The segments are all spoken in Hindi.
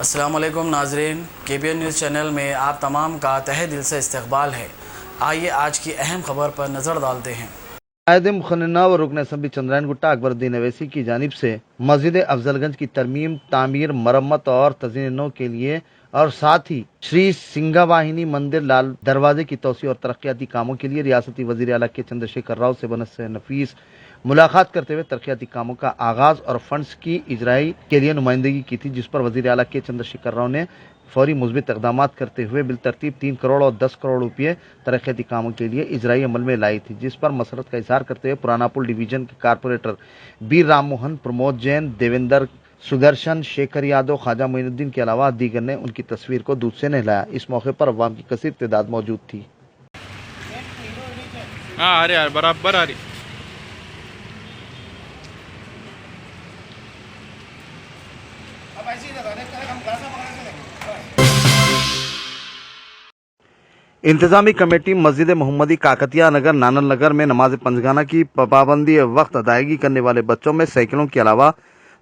अस्सलाम वालेकुम नाजरीन, KBN न्यूज़ चैनल में आप तमाम का तहे दिल से इस्तकबाल है। आइए आज की अहम खबर पर नज़र डालते हैं। कायदे मुखन्ना व रुकन असम्बली चंद्रायन गुट्टा अकबरुद्दीन अवैसी की जानिब से मस्जिद अफजलगंज की तरमीम, तामीर, मरम्मत और तज़ीन नौ के लिए और साथ ही श्री सिंगावाहिनी मंदिर लाल दरवाजे की तोसी और तरक्याती कामों के लिए रियासती वज़ीर आला के चंद्रशेखर राव से बनस नफीस मुलाकात करते हुए तरक्याती कामों का आगाज और फंड्स की इजराई के लिए नुमाइंदगी की थी, जिस पर वज़ीर आला के चंद्रशेखर राव ने फौरी मुस्बित इक़दाम करते हुए बिलतरतीब 3 करोड़ और 10 करोड़ रुपये तरक्याती कामों के लिए इजराई अमल में लाई थी, जिस पर मसरत का इजहार करते हुए पुरानापुल डिवीजन के कारपोरेटर बीर राम मोहन, प्रमोद जैन, देवेंद्र, सुदर्शन, शेखर यादव, ख्वाजा मोइनुद्दीन के अलावा दीगर ने उनकी तस्वीर को दूध से नहलाया। इस मौके पर अवाम की कसीर तादाद मौजूद थी। हाँ, अरे यार बराबर आ रही। इंतजामी कमेटी मस्जिद मोहम्मदी काकतिया नगर नानल नगर में नमाज पंजगाना की पाबंदी वक्त अदायगी करने वाले बच्चों में साइकिलों के अलावा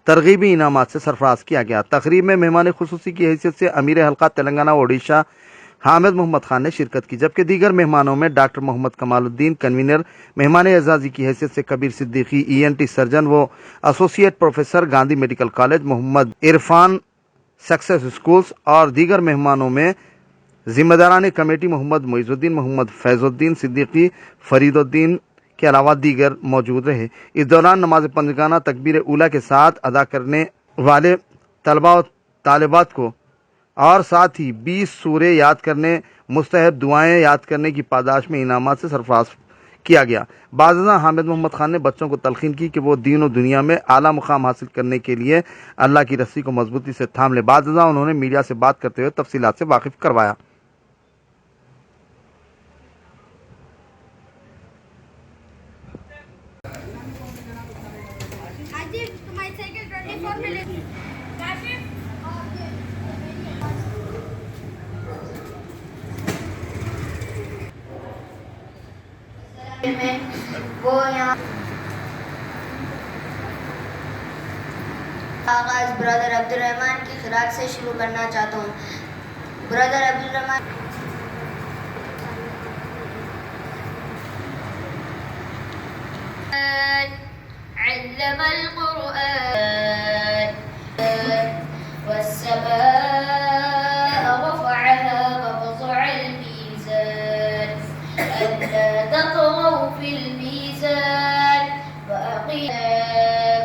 तरगीबी इनामात से सरफराज किया गया। तकरीब में मेहमान खुसूसी की हैसियत से अमीर हल्का तेलंगाना व ओडिशा हामिद मोहम्मद खान ने शिरकत की, जबकि दीगर मेहमानों में डॉक्टर मोहम्मद कमालुद्दीन कन्वीनर, मेहमान एजाजी की हैसियत से कबीर सिद्दीकी ENT सर्जन व associate professor Gandhi medical college, Mohammed Irfan success schools और दीगर मेहमानों में जिम्मेदारान कमेटी मोहम्मद मोइजुद्दीन, मोहम्मद फैजुद्दीन सिद्दीकी, फरीदुद्दीन के अलावा दीगर मौजूद रहे। इस दौरान नमाज पंजगाना तकबीर उला के साथ अदा करने वाले तलबा और तालिबात को और साथ ही 20 सूरे याद करने, मुस्तहब दुआएं याद करने की पादाश में इनामात से सरफराज किया गया। बाज़ हामिद मोहम्मद खान ने बच्चों को तलखीन की कि वो दीन और दुनिया में आला मुकाम हासिल करने के लिए अल्लाह की रस्सी को मजबूती से थाम ले। बाज़ उन्होंने मीडिया से बात करते हुए तफसीलात से वाकिफ करवाया। वो यहाँ आगाज ब्रदर अब्दुल रहमान की खुराक से शुरू करना चाहता हूँ। ब्रदर अब्दुल रहमान अल्लमल कुरआन वस्समाअ रफ़अहा ववज़अल मीज़ान अल्ला ततग़ौ फिल मीज़ान वअक़ीम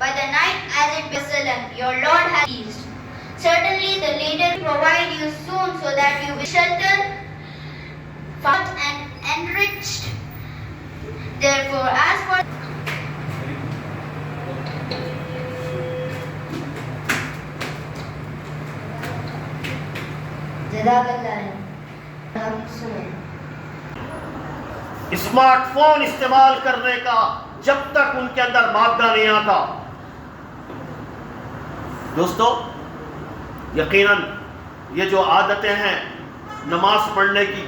By the night as it Jerusalem, your Lord has eased. Certainly the leader will provide you soon so that you will be sheltered, fought and enriched. Therefore, as for smartphone इस्तेमाल करने का जब तक उनके अंदर मादा नहीं आता, दोस्तों यकीनन ये जो आदतें हैं नमाज पढ़ने की,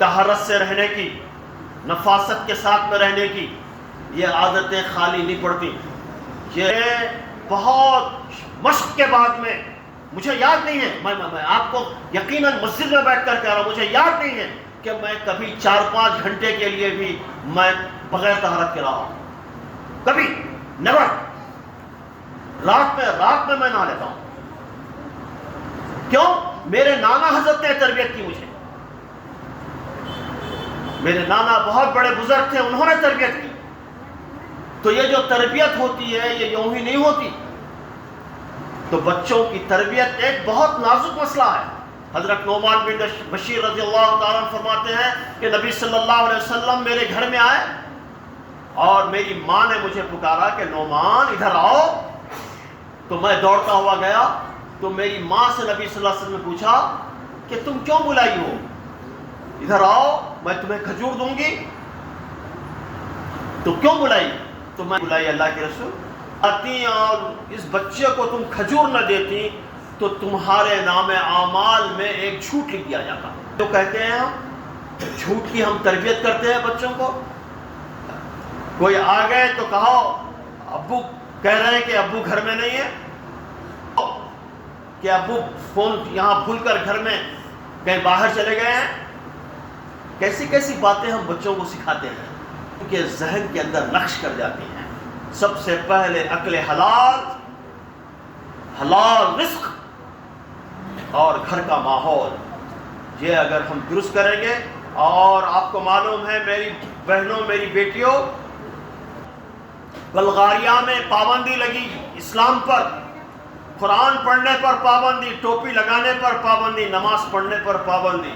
तहरत से रहने की, नफासत के साथ में रहने की, ये आदतें खाली नहीं पड़ती। ये बहुत मश्क के बाद में, मुझे याद नहीं है, मैं आपको यकीनन मस्जिद में बैठ कर कह रहा हूँ, मुझे याद नहीं है कि मैं कभी 4-5 घंटे के लिए भी मैं बगैर तहरत के रहा हूँ, कभी नेवर। रात में मैं नहा लेता हूँ। क्यों? मेरे नाना हजरत ने तरबियत की मुझे। मेरे नाना बहुत बड़े बुजुर्ग थे, उन्होंने तरबियत की। तो ये जो तरबियत होती है ये यूं ही नहीं होती। तो बच्चों की तरबियत एक बहुत नाजुक मसला है। हजरत नोमान बिन बशीर रज़ी अल्लाह ताला अन्हु फरमाते हैं कि नबी सल्लल्लाहु अलैहि वसल्लम मेरे घर में आए और मेरी माँ ने मुझे पुकारा कि नोमान इधर आओ। तो मैं दौड़ता हुआ गया। तो मेरी माँ से नबी सल्लल्लाहु अलैहि वसल्लम ने पूछा कि तुम क्यों बुलाई हो, इधर आओ, मैं तुम्हें खजूर दूंगी। तो क्यों बुलाई? तो मैं बुलाई अल्लाह के रसूल आती और इस बच्चे को तुम खजूर न देती तो तुम्हारे नामे आमाल में एक झूठ लिख दिया जाता। तो कहते हैं हम झूठ की हम तरबियत करते हैं बच्चों को। कोई आ गए तो कहो अब्बू कह रहे हैं कि अब्बू घर में नहीं है, कि अब्बू फोन यहाँ भूलकर घर में कहीं बाहर चले गए हैं। कैसी कैसी बातें हम बच्चों को सिखाते हैं, उनके जहन के अंदर नक्श कर जाती हैं। सबसे पहले अक्ल हलाल, हलाल रिस्क और घर का माहौल, ये अगर हम दुरुस्त करेंगे। और आपको मालूम है मेरी बहनों, मेरी बेटियों, बल्गारिया में पाबंदी लगी इस्लाम पर, कुरान पढ़ने पर पाबंदी, टोपी लगाने पर पाबंदी, नमाज पढ़ने पर पाबंदी।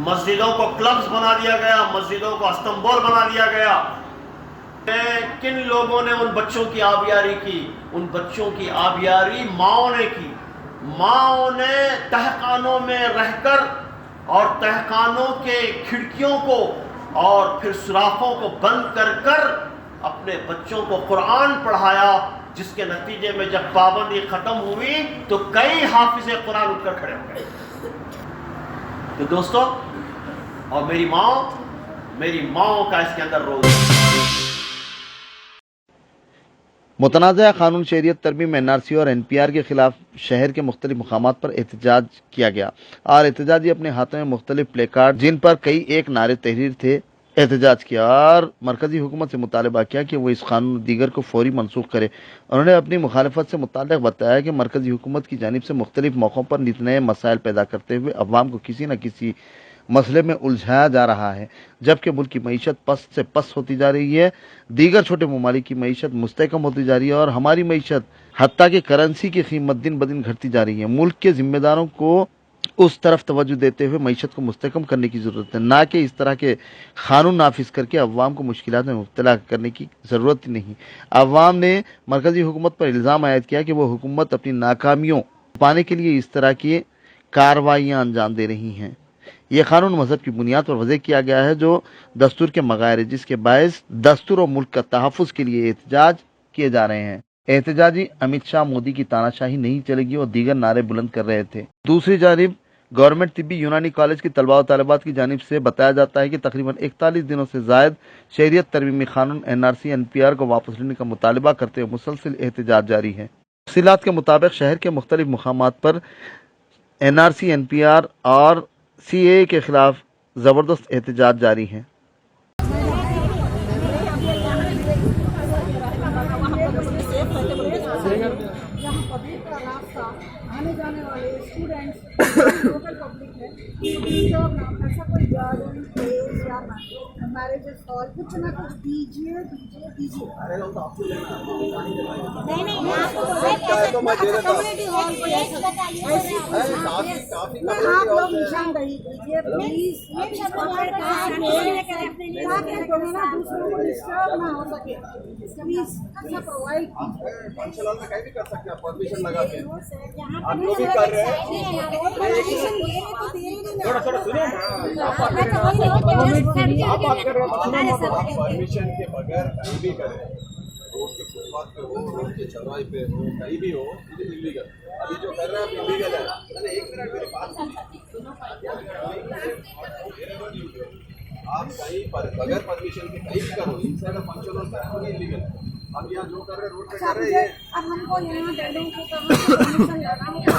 मस्जिदों को क्लब्स बना दिया गया, मस्जिदों को अस्तंबोल बना दिया गया। किन लोगों ने उन बच्चों की आबियारी की? उन बच्चों की आबियारी माओ ने की। माओ ने तहखानों में रहकर और तहखानों के खिड़कियों को और फिर सुराखों को बंद कर कर अपने बच्चों को कुरान पढ़ाया, जिसके नतीजे में जब पाबंदी खत्म हुई तो कई हाफिज़े कुरान उठकर खड़े हो गए। तो दोस्तों, और मेरी माओ का इसके अंदर रोल है। मुतनाज़ा कानून शहरियत तरमीम NRC और NPR के खिलाफ शहर के मुख्तलिफ मकामात पर एहतजाज किया गया और एहतजाजी अपने हाथों में मुख्तलिफ प्ले कार्ड जिन पर कई एक नारे तहरीर थे एहतजाज किया और मरकजी हुकूमत से मुतालबा किया कि वो इस कानून दीगर को फौरी मनसूख करे। उन्होंने अपनी मुखालफत से मुताल्लिक़ बताया कि मरकजी हुकूमत की जानिब से मुख्तलिफ मौक़ों पर नित नए मसाइल पैदा करते हुए अवाम को किसी न किसी मसले में उलझाया जा रहा है, जबकि मुल्क की मईशत पस्त से पस्त होती जा रही है। दीगर छोटे ममालिक की मईशत मुस्तहकम होती जा रही है और हमारी मईशत हत्ता कि करेंसी की कीमत दिन ब दिन घटती जा रही है। मुल्क के जिम्मेदारों को उस तरफ तवज्जो देते हुए मईशत को मुस्तहकम करने की ज़रूरत है, ना कि इस तरह के कानून नाफिज करके अवाम को मुश्किलात में मुब्तला करने की ज़रूरत ही नहीं। अवाम ने मरकजी हुकूमत पर इल्ज़ाम आयद किया कि वह हुकूमत अपनी नाकामियों पाने के लिए इस तरह की कार्रवाइयाँ अंजाम दे रही हैं। यह कानून मजहब की बुनियाद पर वज़े किया गया है जो दस्तूर के मगायर, जिसके बायस दस्तूर और मुल्क का तहफ़्फ़ुज़ के लिए एहतजाज किए जा रहे हैं। एहतजाजी अमित शाह मोदी की तानाशाही नहीं चलेगी और दीगर नारे बुलंद कर रहे थे। दूसरी जानिब गवर्नमेंट तिब्बी यूनानी कॉलेज की तलबा और तालिबात की जानिब से बताया जाता है कि तकरीबन 41 दिनों से ज़ायद शहरियत तरमीमी कानून NRC NPR को वापस लेने का मुतालबा करते हुए मुसलसल एहतजाज जारी है। तफसीलात के मुताबिक शहर के मुख्तलिफ मकामात पर NRC NPR और CAA के खिलाफ ज़बरदस्त एहतजाज जारी है। आने जाने वाले स्टूडेंट्स लोकल पब्लिक है, ऐसा कोई गार्डन प्लेस या मैरिजेस हॉल कुछ ना कुछ दीजिए। कम्युनिटी हॉल आप लोग निशानदही कीजिए प्लीज, ताकि दूसरों को डिस्टर्ब ना हो सके। प्लीज ऐसा प्रोवाइड फंक्शन हॉल में कहीं भी कर सकते हैं, परमिशन लगा के आप जो भी कर रहे हैं। थोड़ा सुनिए, आप बात कर रहे हैं परमिशन के बगैर कहीं भी करें, रोड के फुटपाथ पे हो, रोड के चौराहे पे हो, कहीं भी हो, इट इज इलीगल। अभी जो कर रहे हैं आप इलीगल है। मैंने 1 मिनट मेरे पास आप कहीं पर बगैर परमिशन के कहीं भी करो, इनसाइड फंक्शन हॉल करो, इलीगल है। हम यहाँ जो कर रहे हैं रोड पे कर रहे हैं। अब हमको यहाँ बिल्डिंग को परमिशन लेना होगा,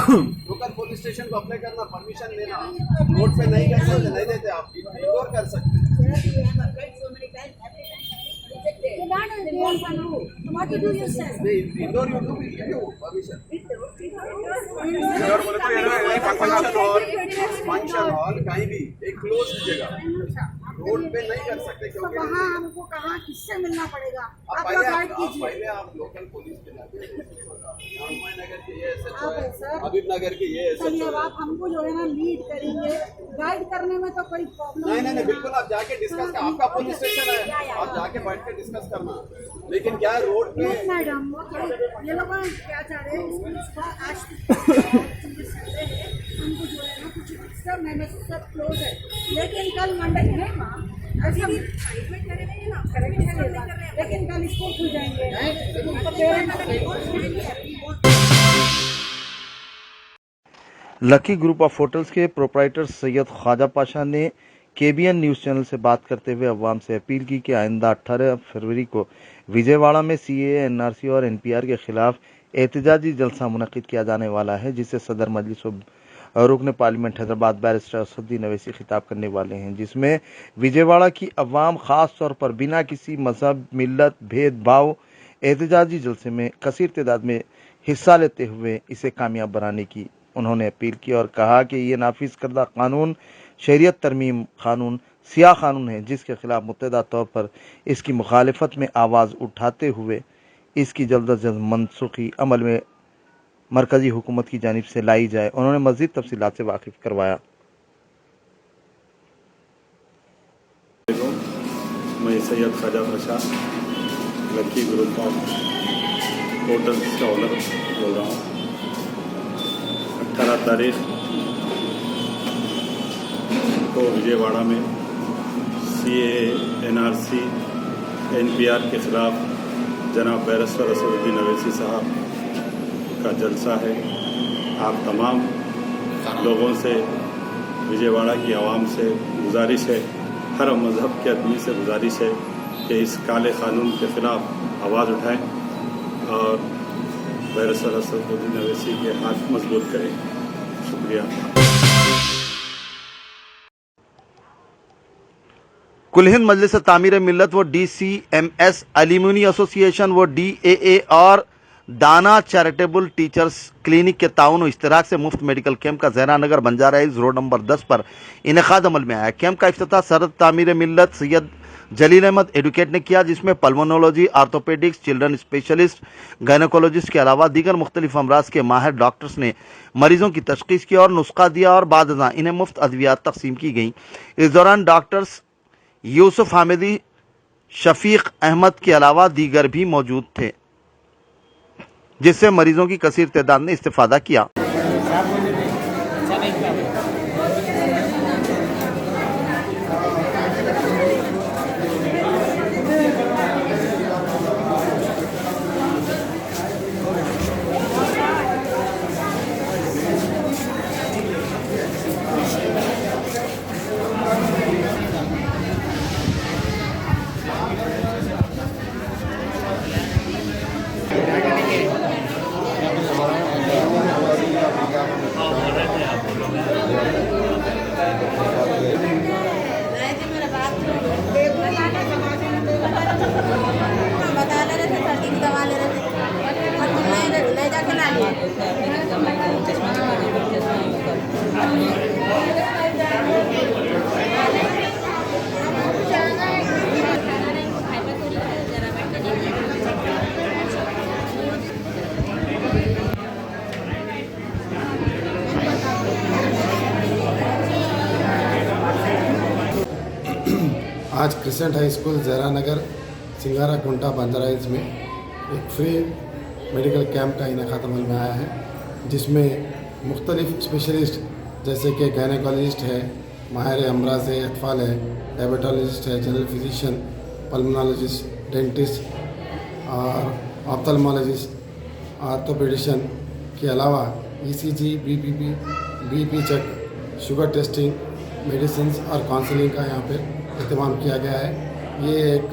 लोकल पुलिस स्टेशन को अप्लाई करना, परमिशन लेना, रोड पे नहीं कर सकते, नहीं देते, आप इग्नोर कर सकते हैं। What did you say? Indoor you do, we give you permission. Indoor बोले तो ये फंक्शन हॉल कहीं भी एक क्लोज जगह रोड पे नहीं कर सकते तो क्योंकि वहाँ हमको कहाँ किससे मिलना पड़ेगा? आप पहले लोग गाइड कीजिए। पहले आप लोकल पुलिस के जाते नगर के ये ऐसे आप है सर, हबीब नगर के ये ऐसे चलिए अब आप हमको जो है ना लीड करेंगे, गाइड करने में तो कोई प्रॉब्लम नहीं नहीं नहीं बिल्कुल आप जाके डिस्कस कर, आपका पुलिस स्टेशन है, आप जाके बैठ के डिस्कस करना, लेकिन क्या रोड पे नहीं मैडम, ये लोग क्या चाह रहे हैं इसका आज हमको जो है ना कुछ सब मैंने सब क्लोज है, लेकिन कल मंडे है माँ ऐसा करेक्ट है, लेकिन कल स्कूल खुल जाएंगे तो parents lucky group of hotels के प्रोप्राइटर सैयद ख्वाजा पाशा ने केबीएन न्यूज़ चैनल से बात करते हुए अवाम से अपील की कि आइंदा 18 फरवरी को विजयवाड़ा में सीएए, एनआरसी और एनपीआर के खिलाफ एहतजाजी जलसा मुनक्किद किया जाने वाला है, जिसे सदर मजलिस और रुकन पार्लियामेंट हैदराबाद बैरिस्टर असदुद्दीन अवैसी खिताब करने वाले हैं, जिसमें विजयवाड़ा की अवाम खास तौर पर बिना किसी मजहब, मिल्लत, भेदभाव एहतजाजी जलसे में कसीर तादाद में हिस्सा लेते हुए इसे कामयाब बनाने की उन्होंने अपील की और कहा कि ये नाफिज करदा कानून शरीयत तरमीम कानून सियाह कानून है, जिसके खिलाफ मुत्तदा तौर पर इसकी मुखालिफत में आवाज़ उठाते हुए इसकी जल्द अज जल्द मनसूखी अमल में मरकजी हुकूमत की जानिब से लाई जाए। उन्होंने मज़ीद तफसीलात से वाकिफ करवाया। मैं Syed Khwaja Pasha lucky group of hotels का ओनर बोल रहा हूँ। 18 तारीख को विजयवाड़ा में सीएए, एनआरसी, एनपीआर के खिलाफ जनाब बैरिस्टर असदुद्दीन अवैसी साहब का जलसा है। आप तमाम लोगों से, विजयवाड़ा की आवाम से गुजारिश है, हर मज़हब के आदमी से गुजारिश है कि इस काले कानून के ख़िलाफ़ आवाज़ उठाएं और बैरिस्टर असदुद्दीन अवैसी के हाथ मजबूत करें। शुक्रिया। कुल हिंद मजलिस तामीर मिल्लत व DCMS, एल्यूमिनी एसोसिएशन व DAA और दाना चैरिटेबल टीचर्स क्लिनिक के ताउन और इश्तराक से मुफ्त मेडिकल कैंप का ज़हरा नगर बंजारा हिल्स रोड नंबर 10 पर इनेकाद अमल में आया। कैंप का इफ्तिताह सदर तामीर मिल्लत सैयद जलील अहमद एडवोकेट ने किया, जिसमें pulmonology, orthopaedics, children specialist, gynaecologist के अलावा दीगर मुख्तलिफ अमराज के माहिर डॉक्टर्स ने मरीजों की तशखीस की और नुस्खा दिया और बाद इन्हें मुफ्त अद्वियात तकसीम की गई। इस दौरान डॉक्टर्स यूसुफ हामिदी, शफीक अहमद के अलावा दीगर भी मौजूद थे, जिससे मरीजों की कसीर तादाद ने इस्तिफादा किया। बता रहे थे सर्दी की दवा ले रहे थे और तुमने ले जाके ला आज क्रिसेंट हाई स्कूल ज़हरा नगर सिंगारा कुंटा बंजारा हिल्स में एक फ्री मेडिकल कैंप का इनेकाद अमल में आया है, जिसमें मुख्तलिफ स्पेशलिस्ट जैसे कि गायनेकोलॉजिस्ट है, माहिर अमराज है, अतफाल है, डायबिटोलॉजिस्ट है, जनरल फिजिशियन, पल्मोनोलॉजिस्ट, डेंटिस्ट और ऑप्थेल्मोलॉजिस्ट, आर्थोपेडिशियन के अलावा ECG, BP check, sugar testing, medicine और काउंसलिंग का यहाँ पर एहतमाम किया गया है। ये एक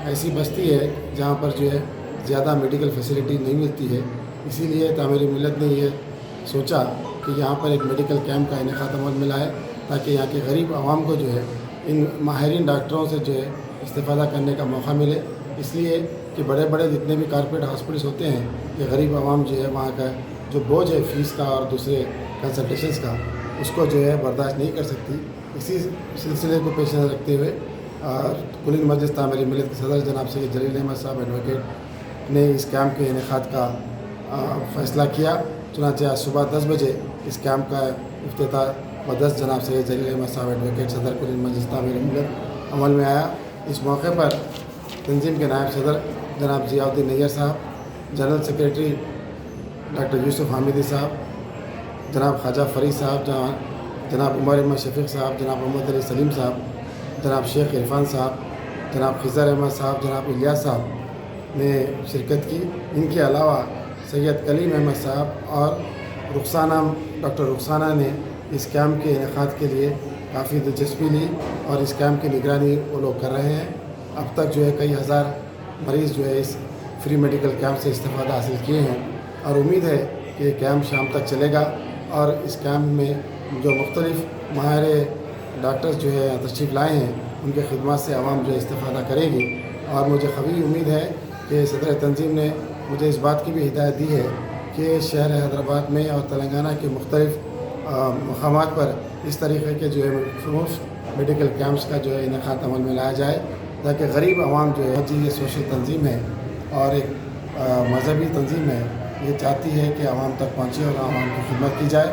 ऐसी बस्ती है जहाँ पर जो है ज़्यादा मेडिकल फैसिलिटी नहीं मिलती है, इसीलिए तामीर मिल्लत ने ये सोचा कि यहाँ पर एक मेडिकल कैंप का इनेकाद अमल मिला है, ताकि यहाँ के गरीब आवाम को जो है इन माहिरीन डॉक्टरों से जो है इस्तेफ़ादा करने का मौका मिले, इसलिए कि बड़े बड़े जितने भी कॉर्पोरेट हॉस्पिटल्स होते हैं, ये गरीब आवाम जो है वहाँ का जो बोझ है फीस का और दूसरे कंसल्टेशंस का, उसको जो है बर्दाश्त नहीं कर सकती। इसी सिलसिले को पेश नज़र रखते हुए कुलीन मजलिस तामीरी मिल्लत के सदर जनाब सैयद जलील अहमद साहब एडवोकेट ने इस कैंप के इनेकाद का फ़ैसला किया। चुनांचे आज सुबह 10 बजे इस कैंप का इफ्तिताह बदस्त जनाब सैयद जलील अहमद साहब एडवोकेट सदर कुलीन मजलिस तामीरी मिल्लत अमल में आया। इस मौके पर तंजीम के नायब सदर जनाब ज़ियाउद्दीन नैयर साहब, जनरल सेक्रेटरी डॉक्टर यूसुफ हामिदी साहब, जनाब ख्वाजा फरीद साहब, जनाब उमर अहमद शफीक साहब, जनाब मोहम्मद अली सलीम साहब, जनाब शेख इरफान साहब, जनाब खिज़र अहमद साहब, जनाब इलियास साहब ने शिरकत की। इनके अलावा सैयद कलीम अहमद साहब और डॉक्टर रुखसाना ने इस कैंप के इनेकाद के लिए काफ़ी दिलचस्पी ली और इस कैंप की निगरानी वो लोग कर रहे हैं। अब तक जो है कई हज़ार मरीज़ जो है इस फ्री मेडिकल कैंप से इस्तेफ़ादा हासिल किए हैं और उम्मीद है कि ये कैंप शाम तक चलेगा और इस कैंप में जो मुख्तलिफ़ माहिर डॉक्टर्स जो है तशरीफ़ लाए हैं, उनके खिदमत से आवाम जो है इस्तेफ़ादा करेगी। और मुझे ख़वी उम्मीद है कि सदर तंजीम ने मुझे इस बात की भी हिदायत दी है कि शहर हैदराबाद में और तेलंगाना के मुख्तलिफ़ मकामात पर इस तरीक़े के जो है मुफ्त मेडिकल कैंप्स का जो है इनेकाद अमल में लाया जाए, ताकि गरीब आवाम जो है ये सोशल तंजीम है और एक मजहबी तंजीम है, ये चाहती है कि आवाम तक पहुँचे और आवाम की खिदमत की जाए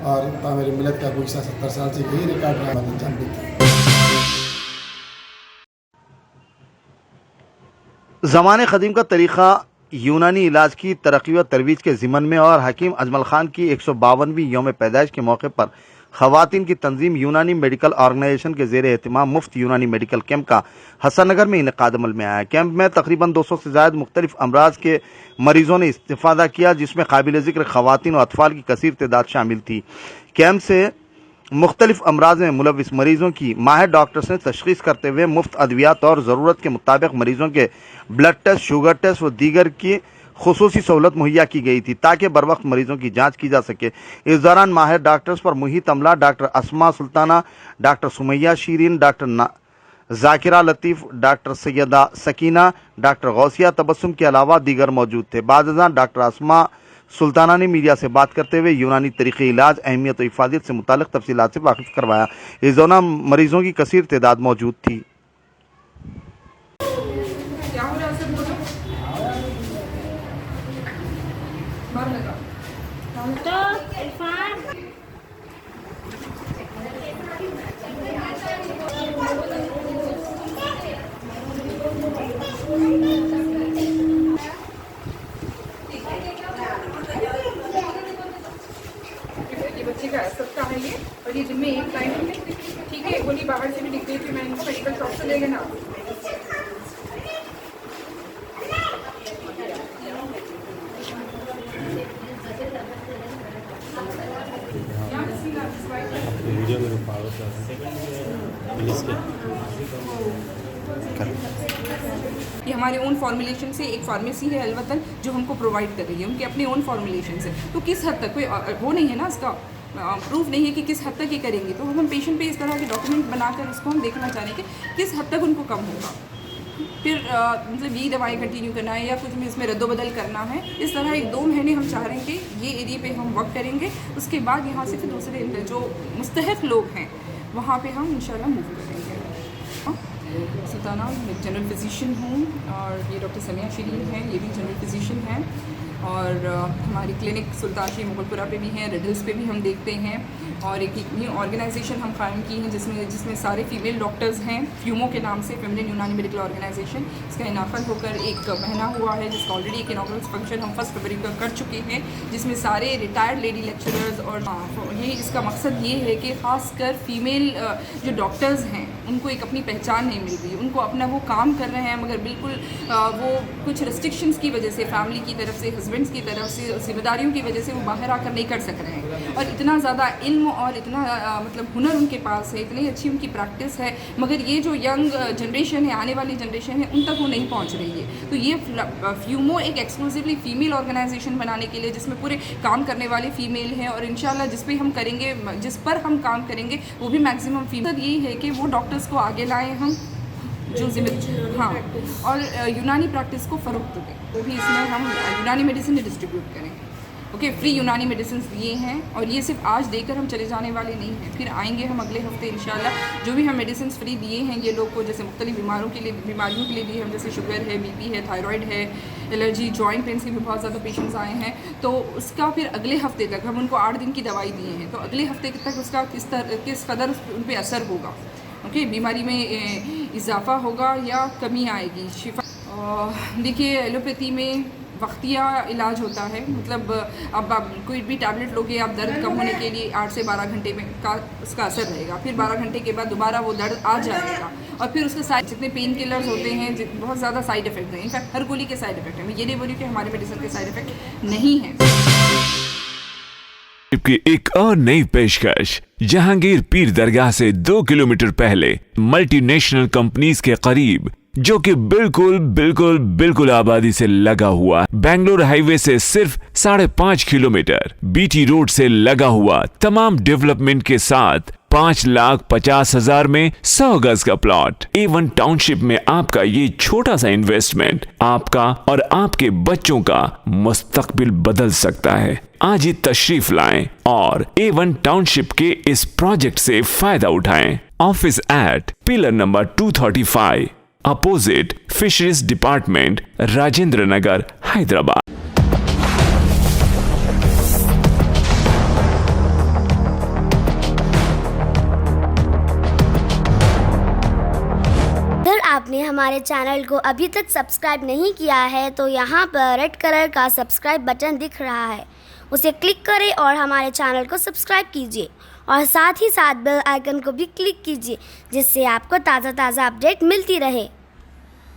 और तामीर मिल्लत का गुज़श्ता 70 साल से यही रिकॉर्ड रहा अंजाम देती है। ज़माने क़दीम का तरीक़ा यूनानी इलाज की तरक्की व तरवीज के ज़िमन में और हकीम अजमल खान की 152वीं यौम पैदाइश के मौके पर ख़वातीन की तंजीम यूनानी मेडिकल ऑर्गेनाइजेशन के ज़ेर एहतिमाम मुफ्त यूनानी मेडिकल कैंप का हसन नगर में इनेकाद अमल में आया। कैंप में तकरीबन 200 से ज़ायद मुख्तलिफ अमराज के मरीज़ों ने इस्तिफ़ादा किया, जिसमें काबिल ज़िक्र ख़वातीन और अतफ़ाल की कसीर तादाद शामिल थी। कैंप से मुख्तलिफ अमराज में मुलविस मरीज़ों की माहिर डॉक्टर्स ने तशख़ीस करते हुए मुफ्त अद्वियात और ज़रूरत के मुताबिक मरीज़ों के ब्लड टेस्ट, शुगर टेस्ट व दीगर की खुसूसी सहूलत मुहैया की गई थी ताकि बर वक्त मरीजों की जांच की जा सके। इस दौरान माहिर डॉक्टर्स पर मुहित अमला डॉक्टर अस्मा सुल्ताना, डॉक्टर सुमैया शीरीन, डॉक्टर जाकिरा लतीफ़, डॉक्टर सैयदा सकीना, डॉक्टर गौसिया तबस्सुम के अलावा दीगर मौजूद थे। बाद डॉक्टर अस्मा सुल्ताना ने मीडिया से बात करते हुए यूनानी तरीक़े इलाज, अहमियत और इफ़ादत से मुतालिक तफसीलात से वाकिफ़ करवाया। इस दौरान मरीजों की कसीर तादाद मौजूद थी। बच्चे का सबका है ये, और ये दिन में एक टाइम है, ठीक है। गोली बाहर से भी दिख रही थी, मैं इनको मेडिकल शॉप से ले गए ना। ये हमारे ओन फॉर्मुलेशन से एक फार्मेसी है अलवतन जो हमको प्रोवाइड कर रही है, उनके अपने ओन फॉर्मुलेशन से। तो किस हद तक कोई वो नहीं है ना, इसका प्रूफ नहीं है कि किस हद तक ये करेंगे। तो हम पेशेंट पे इस तरह के डॉक्यूमेंट बनाकर उसको हम देखना चाह रहे हैं कि किस हद तक उनको कम होगा। फिर मतलब ये दवाएं कंटिन्यू करना है या कुछ में इसमें रद्दोबदल करना है। इस तरह 1-2 महीने हम चाह रहे हैं कि ये एरिया पे हम वर्क करेंगे, उसके बाद यहाँ से फिर दूसरे जो मुस्तहक लोग हैं वहाँ पे हम इंशाल्लाह मूव करेंगे। सुल्ताना मैं जनरल फिजिशियन हूँ और ये डॉक्टर समिया शीरीन हैं, ये भी जनरल फिजिशियन हैं। और हमारी क्लिनिक सुल्तानशी मुगलपुरा पे भी हैं, रेड हिल्स पे भी हम देखते हैं। और एक न्यू ऑर्गेनाइजेशन हम कायम की हैं जिसमें सारे फीमेल डॉक्टर्स हैं, फ्यूमो के नाम से, फेमिनिन यूनानी मेडिकल ऑर्गेनाइजेशन। इसका इनाफत होकर 1 महीना हुआ है, जिसका ऑलरेडी एक इनॉग्रल फंक्शन हम 1 फरवरी को कर चुके हैं, जिसमें सारे रिटायर्ड लेडी लेक्चरर्स। और ये इसका मकसद ये है कि ख़ासकर फीमेल जो डॉक्टर्स हैं उनको एक अपनी पहचान नहीं मिल रही, उनको अपना वो काम कर रहे हैं मगर बिल्कुल वो कुछ रिस्ट्रिक्शंस की वजह से, फैमिली की तरफ से, हस्बैंड्स की तरफ से, जिम्मेदारियों की वजह से वो बाहर आकर नहीं कर सक रहे हैं। और इतना ज़्यादा इल्म और इतना मतलब हुनर उनके पास है, इतनी अच्छी उनकी प्रैक्टिस है, मगर ये जो यंग जनरेशन है, आने वाली जनरेशन है, उन तक वो नहीं पहुंच रही है। तो ये फ्यूमो एक एक्सक्लूसिवली फ़ीमेल ऑर्गेनाइजेशन बनाने के लिए, जिसमें पूरे काम करने वाले फ़ीमेल हैं और इंशाल्लाह जिस पर हम काम करेंगे वो भी मैक्सिमम फीमेल। यही है कि वो डॉक्टर्स को आगे लाएँ हम जो हाँ, और यूनानी प्रैक्टिस को फ़रोग़ दें, वो भी इसमें हम यूनानी मेडिसिन डिस्ट्रीब्यूट करें। ओके, फ्री यूनानी मेडिसिन दिए हैं और ये सिर्फ आज देकर हम चले जाने वाले नहीं हैं, फिर आएंगे हम अगले हफ्ते इंशाल्लाह। जो भी हम मेडिसिन फ्री दिए हैं ये लोग को, जैसे मुख्तलिफ बीमारियों के लिए दिए हम, जैसे शुगर है, बीपी है, थायराइड है, एलर्जी, जॉइंट पेन्स के भी बहुत ज़्यादा पेशेंट्स आए हैं, तो उसका फिर अगले हफ्ते तक हम उनको 8 दिन की दवाई दिए हैं, तो अगले हफ्ते तक उसका किस कदर उन पर असर होगा, ओके, बीमारी में इजाफा होगा या कमी आएगी, शिफा। देखिए एलोपैथी में वक्तिया इलाज होता है, मतलब अब आप कोई भी टैबलेट लोगे आप दर्द कम होने के लिए 8 से 12 घंटे में का उसका असर रहेगा, फिर 12 घंटे के बाद दोबारा वो दर्द आ जाएगा और फिर उसके जितने पेन किलर्स होते हैं बहुत ज़्यादा साइड इफ़ेक्ट हैं, इनफैक्ट हर गोली के साइड इफ़ेक्ट हैं। मैं ये नहीं बोली कि हमारे मेडिसिन के साइड इफ़ेक्ट नहीं हैं। की एक और नई पेशकश जहांगीर पीर दरगाह से 2 किलोमीटर पहले मल्टीनेशनल कंपनीज के करीब, जो कि बिल्कुल आबादी से लगा हुआ, बेंगलोर हाईवे से सिर्फ 5.5 किलोमीटर, बीटी रोड से लगा हुआ, तमाम डेवलपमेंट के साथ 5,50,000 में 100 गज का प्लॉट। A1 टाउनशिप में आपका ये छोटा सा इन्वेस्टमेंट आपका और आपके बच्चों का मुस्तकबिल बदल सकता है। आज ही तशरीफ लाएं और A1 टाउनशिप के इस प्रोजेक्ट से फायदा उठाएं। Office at pillar number 235 opposite fisheries department, Rajendra Nagar, Hyderabad. अगर आपने हमारे चैनल को अभी तक सब्सक्राइब नहीं किया है तो यहाँ पर रेड कलर का सब्सक्राइब बटन दिख रहा है, उसे क्लिक करें और हमारे चैनल को सब्सक्राइब कीजिए और साथ ही साथ बेल आइकन को भी क्लिक कीजिए, जिससे आपको ताज़ा अपडेट मिलती रहे।